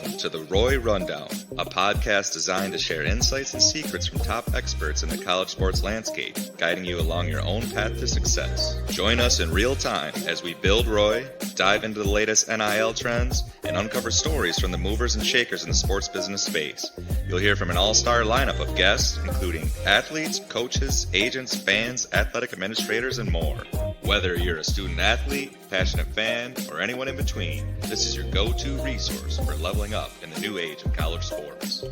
Welcome to the Roy Rundown, a podcast designed to share insights and secrets from top experts in the college sports landscape, guiding you along your own path to success. Join us in real time as we build Roy, dive into the latest NIL trends, and uncover stories from the movers and shakers in the sports business space. You'll hear from an all-star lineup of guests, including athletes, coaches, agents, fans, athletic administrators, and more. Whether you're a student athlete, passionate fan, or anyone in between, this is your go-to resource for leveling up in the new age of college sports.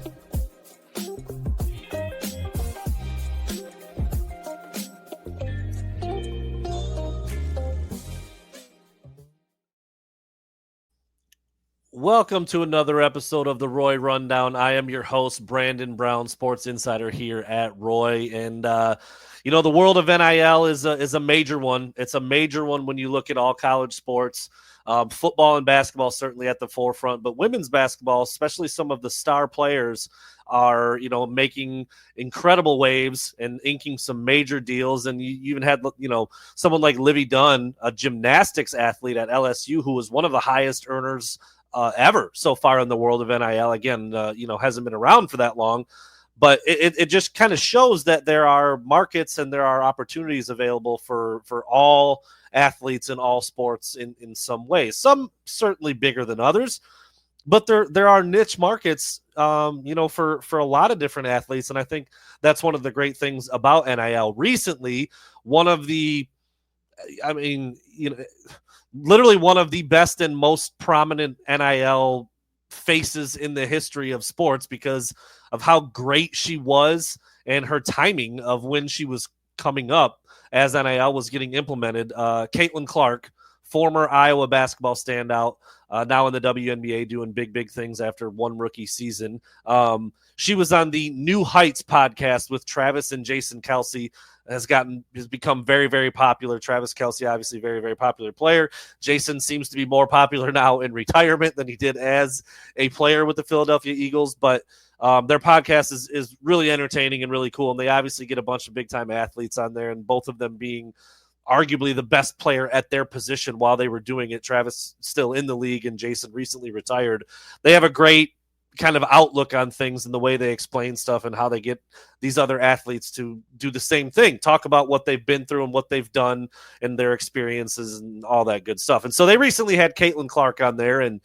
Welcome to another episode of the Roy Rundown. I am your host, Brandon Brown, Sports Insider here at Roy. And, the world of NIL is a major one. It's a major one when you look at all college sports. Football and basketball certainly at the forefront, but women's basketball, especially some of the star players, are making incredible waves and inking some major deals. And you even had someone like Livy Dunn, a gymnastics athlete at LSU, who was one of the highest earners ever so far in the world of NIL. Again, hasn't been around for that long, but it just kind of shows that there are markets and there are opportunities available for all athletes in all sports in some ways. Some certainly bigger than others, but there are niche markets, for a lot of different athletes. And I think that's one of the great things about NIL. Recently, literally one of the best and most prominent NIL faces in the history of sports because of how great she was and her timing of when she was coming up as NIL was getting implemented. Caitlin Clark, former Iowa basketball standout, now in the WNBA doing big things after one rookie season. She was on the New Heights podcast with Travis and Jason Kelce. Has become very, very popular. Travis Kelce, obviously very, very popular player. Jason seems to be more popular now in retirement than he did as a player with the Philadelphia Eagles. But their podcast is really entertaining and really cool. And they obviously get a bunch of big-time athletes on there, and both of them being arguably the best player at their position while they were doing it. Travis still in the league and Jason recently retired. They have a great kind of outlook on things and the way they explain stuff and how they get these other athletes to do the same thing, talk about what they've been through and what they've done and their experiences and all that good stuff. And so they recently had Caitlin Clark on there, and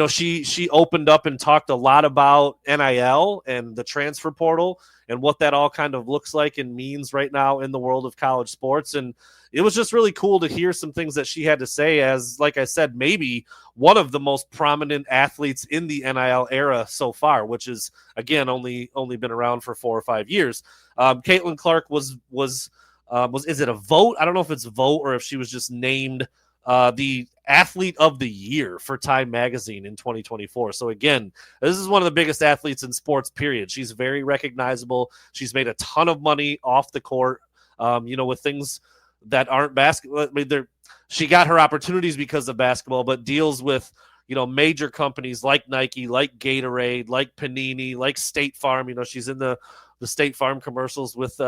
she opened up and talked a lot about NIL and the transfer portal and what that all kind of looks like and means right now in the world of college sports. And it was just really cool to hear some things that she had to say as, like I said, maybe one of the most prominent athletes in the NIL era so far, which is, again, only been around for 4 or 5 years. Caitlin Clark was is it a vote? I don't know if it's a vote or if she was just named the athlete of the year for Time Magazine in 2024. So again, this is one of the biggest athletes in sports, period. She's very recognizable. She's made a ton of money off the court, with things that aren't basketball. I mean, she got her opportunities because of basketball, but deals with, major companies like Nike, like Gatorade, like Panini, like State Farm. She's in the State Farm commercials with,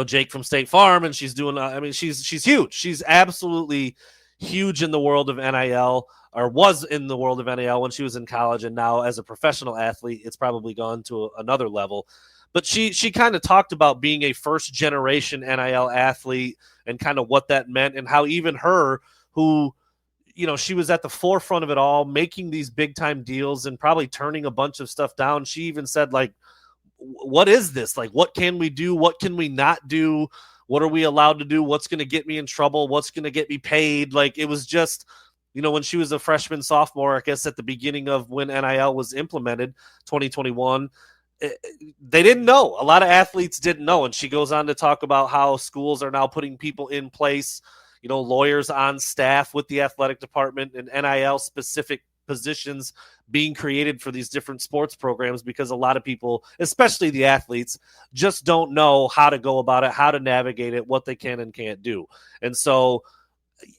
Jake from State Farm, and she's doing, she's huge. She's absolutely huge in the world of NIL, or was in the world of NIL when she was in college. And now as a professional athlete, it's probably gone to another level. But she kind of talked about being a first generation NIL athlete and kind of what that meant, and how even her, who, she was at the forefront of it all, making these big time deals and probably turning a bunch of stuff down. She even said, like, what is this? Like, what can we do? What can we not do? What are we allowed to do? What's going to get me in trouble? What's going to get me paid? Like, it was just, when she was a freshman, sophomore, I guess at the beginning of when NIL was implemented, 2021, they didn't know. A lot of athletes didn't know. And she goes on to talk about how schools are now putting people in place, lawyers on staff with the athletic department and NIL specific positions being created for these different sports programs, because a lot of people, especially the athletes, just don't know how to go about it, how to navigate it, what they can and can't do. And so,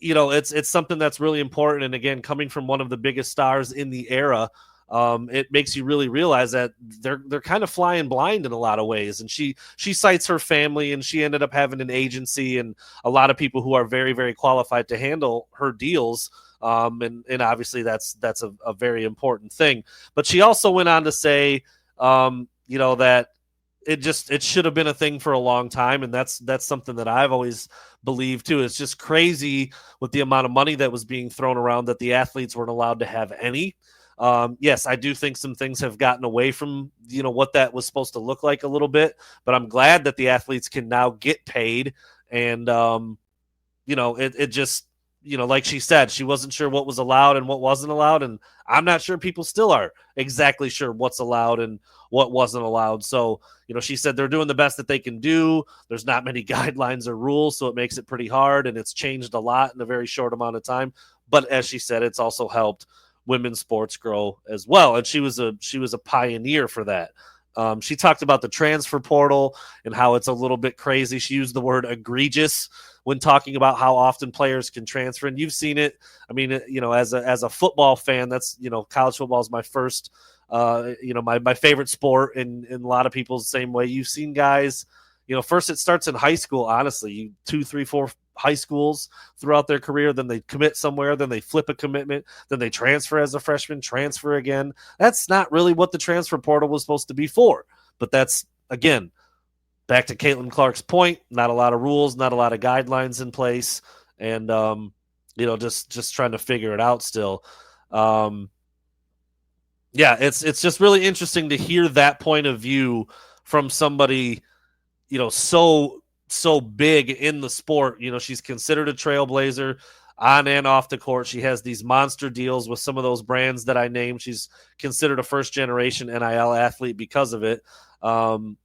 it's something that's really important. And again, coming from one of the biggest stars in the era, it makes you really realize that they're kind of flying blind in a lot of ways. And she cites her family, and she ended up having an agency and a lot of people who are very, very qualified to handle her deals And obviously that's a very important thing. But she also went on to say, that it should have been a thing for a long time, and that's something that I've always believed too. It's just crazy with the amount of money that was being thrown around that the athletes weren't allowed to have any. Yes, I do think some things have gotten away from what that was supposed to look like a little bit, but I'm glad that the athletes can now get paid, and it just like she said, she wasn't sure what was allowed and what wasn't allowed, and I'm not sure people still are exactly sure what's allowed and what wasn't allowed. So she said they're doing the best that they can do. There's not many guidelines or rules, so it makes it pretty hard, and it's changed a lot in a very short amount of time. But as she said, it's also helped women's sports grow as well, and she was a pioneer for that. She talked about the transfer portal and how it's a little bit crazy. She used the word egregious when talking about how often players can transfer, and you've seen it. I mean, as a football fan, that's college football is my first, my favorite sport, and a lot of people's the same way. You've seen guys, first it starts in high school. Honestly, 2, 3, 4 high schools throughout their career, then they commit somewhere, then they flip a commitment, then they transfer as a freshman, transfer again. That's not really what the transfer portal was supposed to be for. But that's, again, back to Caitlin Clark's point, not a lot of rules, not a lot of guidelines in place, and just trying to figure it out still. It's just really interesting to hear that point of view from somebody so big in the sport. She's considered a trailblazer on and off the court. She has these monster deals with some of those brands that I named. She's considered a first generation NIL athlete because of it. And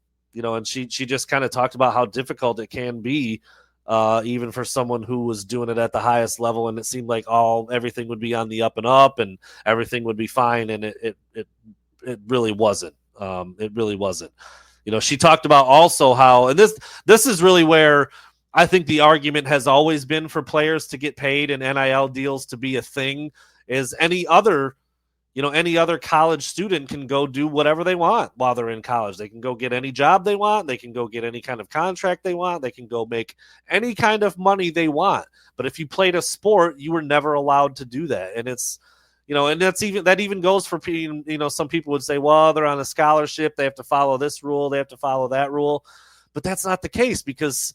she just kind of talked about how difficult it can be, even for someone who was doing it at the highest level. And it seemed like everything would be on the up and up and everything would be fine. And it really wasn't. It really wasn't. She talked about also how, and this is really where I think the argument has always been for players to get paid and NIL deals to be a thing, is any other college student can go do whatever they want while they're in college. They can go get any job they want. They can go get any kind of contract they want. They can go make any kind of money they want. But if you played a sport, you were never allowed to do that. And it's, and that even goes for, some people would say, well, they're on a scholarship. They have to follow this rule. They have to follow that rule. But that's not the case, because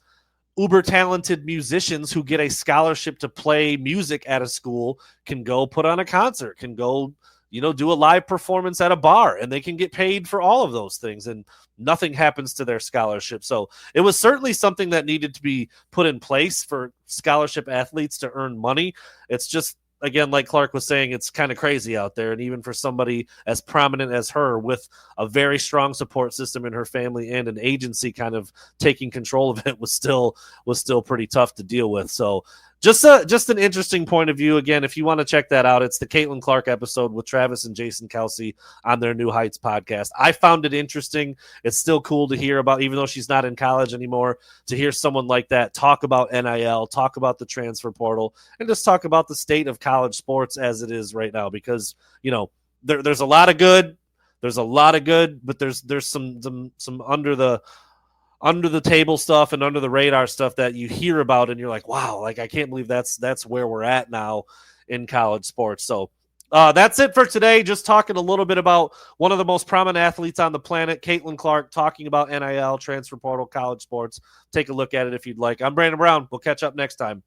uber talented musicians who get a scholarship to play music at a school can go put on a concert, can go, do a live performance at a bar, and they can get paid for all of those things, and nothing happens to their scholarship. So it was certainly something that needed to be put in place for scholarship athletes to earn money. It's just, again, like Clark was saying, it's kind of crazy out there. And even for somebody as prominent as her, with a very strong support system in her family and an agency kind of taking control of it, was still pretty tough to deal with. So just an interesting point of view. Again, if you want to check that out, it's the Caitlin Clark episode with Travis and Jason Kelsey on their New Heights podcast. I found it interesting. It's still cool to hear about, even though she's not in college anymore, to hear someone like that talk about NIL, talk about the transfer portal, and just talk about the state of college sports as it is right now. Because, there's a lot of good. There's a lot of good, but there's some under the table stuff and under the radar stuff that you hear about, and you're like, wow, like I can't believe that's where we're at now in college sports. So that's it for today. Just talking a little bit about one of the most prominent athletes on the planet, Caitlin Clark, talking about NIL, transfer portal, college sports. Take a look at it if you'd like. I'm Brandon Brown. We'll catch up next time.